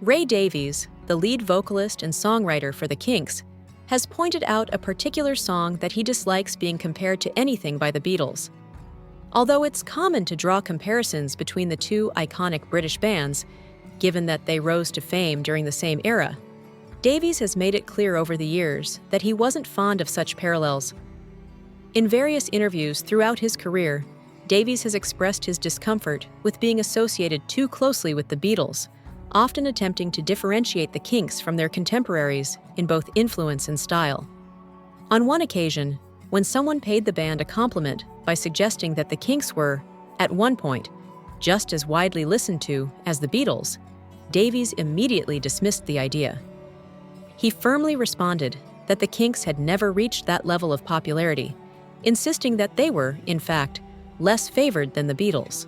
Ray Davies, the lead vocalist and songwriter for the Kinks, has pointed out a particular song that he dislikes being compared to anything by the Beatles. Although it's common to draw comparisons between the two iconic British bands, given that they rose to fame during the same era, Davies has made it clear over the years that he wasn't fond of such parallels. In various interviews throughout his career, Davies has expressed his discomfort with being associated too closely with the Beatles, often attempting to differentiate the Kinks from their contemporaries in both influence and style. On one occasion, when someone paid the band a compliment by suggesting that the Kinks were, at one point, just as widely listened to as the Beatles, Davies immediately dismissed the idea. He firmly responded that the Kinks had never reached that level of popularity, insisting that they were, in fact, less favored than the Beatles.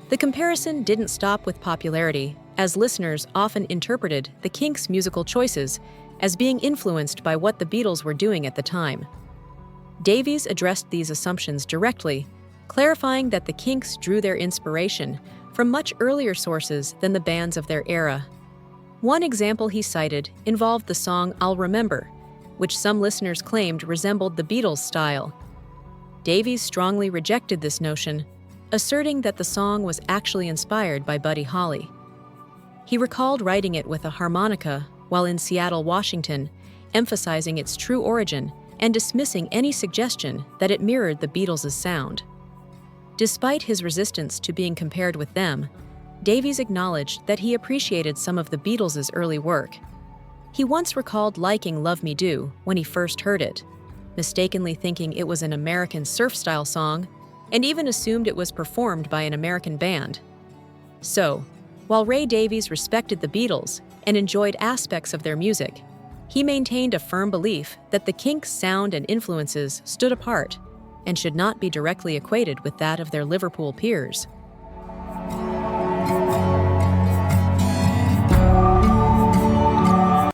The comparison didn't stop with popularity, as listeners often interpreted the Kinks' musical choices as being influenced by what the Beatles were doing at the time. Davies addressed these assumptions directly, clarifying that the Kinks drew their inspiration from much earlier sources than the bands of their era. One example he cited involved the song "I'll Remember," which some listeners claimed resembled the Beatles' style. Davies strongly rejected this notion, asserting that the song was actually inspired by Buddy Holly. He recalled writing it with a harmonica while in Seattle, Washington, emphasizing its true origin and dismissing any suggestion that it mirrored the Beatles' sound. Despite his resistance to being compared with them, Davies acknowledged that he appreciated some of the Beatles' early work. He once recalled liking "Love Me Do" when he first heard it, mistakenly thinking it was an American surf-style song, and even assumed it was performed by an American band. So, while Ray Davies respected the Beatles and enjoyed aspects of their music, he maintained a firm belief that the Kinks' sound and influences stood apart and should not be directly equated with that of their Liverpool peers.